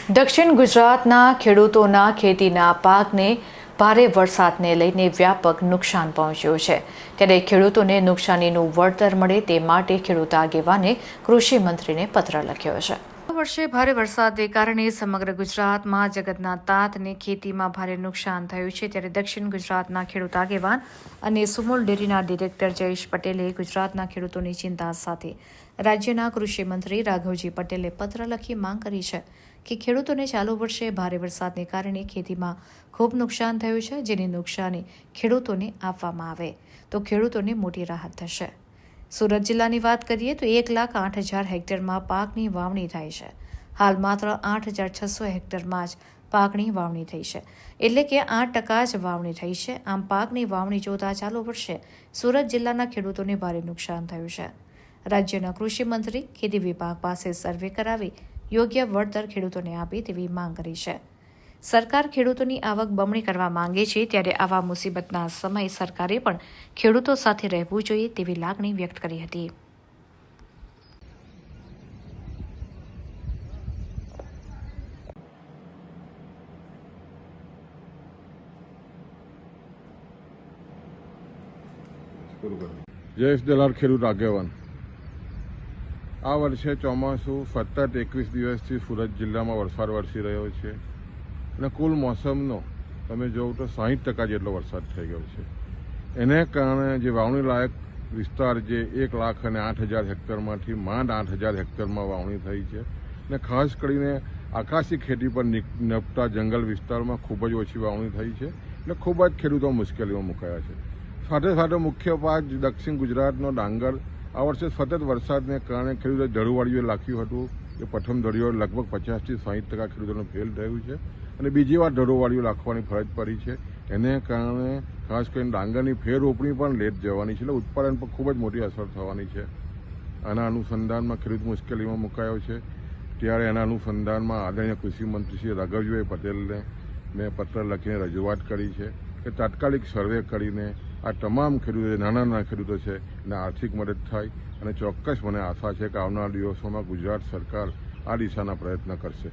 દક્ષિણ ગુજરાતના ખેડૂતોના ખેતીના પાકને ભારે વરસાદને લઈને વ્યાપક નુકસાન પહોંચ્યું છે। ત્યારે ખેડૂતોને નુકસાનીનું વળતર મળે તે માટે ખેડૂત આગેવાને કૃષિ મંત્રીને પત્ર લખ્યો છે। આ વર્ષે ભારે વરસાદને કારણે સમગ્ર ગુજરાતમાં જગતના તાતને ખેતીમાં ભારે નુકસાન થયું છે। ત્યારે દક્ષિણ ગુજરાતના ખેડૂત આગેવાન અને સુમુલ ડેરીના ડિરેક્ટર જયેશ પટેલે ગુજરાતના ખેડૂતોની ચિંતા સાથે રાજ્યના કૃષિ મંત્રી રાઘવજી પટેલે પત્ર લખી માંગ કરી છે કે ખેડૂતોને ચાલુ વર્ષે ભારે વરસાદને કારણે ખેતીમાં ખૂબ નુકસાન થયું છે, જેની નુકસાની ખેડૂતોને આપવામાં આવે તો ખેડૂતોને મોટી રાહત થશે। સુરત જિલ્લાની વાત કરીએ તો 1,08,000 હેક્ટરમાં પાકની વાવણી થાય છે। હાલ માત્ર 8,600 હેક્ટરમાં જ પાકની વાવણી થઈ છે, એટલે કે 8% જ વાવણી થઈ છે। આમ પાકની વાવણી જોતા ચાલુ વર્ષે સુરત જિલ્લાના ખેડૂતોને ભારે નુકસાન થયું છે। રાજ્યના કૃષિ મંત્રી ખેતી વિભાગ પાસે સર્વે કરાવી યોગ્ય વળતર ખેડૂતોને આપે તેવી માંગ કરી છે। સરકાર ખેડૂતોની આવક બમણી કરવા માંગે છે, ત્યારે આવા મુસીબતના સમયે સરકારે પણ ખેડૂતો સાથે રહેવું જોઈએ તેવી લાગણી વ્યક્ત કરી હતી। જયેશ દલાલ ખેડૂત આગેવાન। આ વર્ષે ચોમાસું સતત 21 દિવસથી સુરત જિલ્લામાં વરસાદ વરસી રહ્યો છે અને કુલ મોસમનો તમે જોવો તો 60% જેટલો વરસાદ થઈ ગયો છે। એને કારણે જે વાવણી લાયક વિસ્તાર જે 1,08,000 હેક્ટરમાંથી માંડ 8,000 હેક્ટરમાં વાવણી થઈ છે અને ખાસ કરીને આકાશી ખેતી પર નપતા જંગલ વિસ્તારમાં ખૂબ જ ઓછી વાવણી થઈ છે એટલે ખૂબ જ ખેડૂતો મુશ્કેલીમાં મુકાયા છે। સાથે સાથે મુખ્ય પાક દક્ષિણ ગુજરાતનો ડાંગર આ વર્ષે સતત વરસાદને કારણે ખેડૂતો ધરુવાળીઓ લાખ્યું હતું કે પ્રથમ ધડીઓ લગભગ 50% થી 60% ખેડૂતોનું ફેલ થયું છે અને બીજી વાર ધરુવાળીઓ લાખવાની ફરજ પડી છે। એને કારણે ખાસ કરીને ડાંગરની ફેર રોપણી પણ લેટ જવાની છે, એટલે ઉત્પાદન પર ખૂબ જ મોટી અસર થવાની છે। આના અનુસંધાનમાં ખેડૂત મુશ્કેલીમાં મુકાયો છે। ત્યારે એના અનુસંધાનમાં આદરણીય કૃષિ મંત્રી શ્રી રાઘવજીભાઈ પટેલને મેં પત્ર લખીને રજૂઆત કરી છે કે તાત્કાલિક સર્વે કરીને આ તમામ ખેડૂતો નાના ખેડૂતો છે એને આર્થિક મદદ થાય અને ચોક્કસ મને આશા છે કે આવનારા દિવસોમાં ગુજરાત સરકાર આ દિશાના પ્રયત્ન કરશે।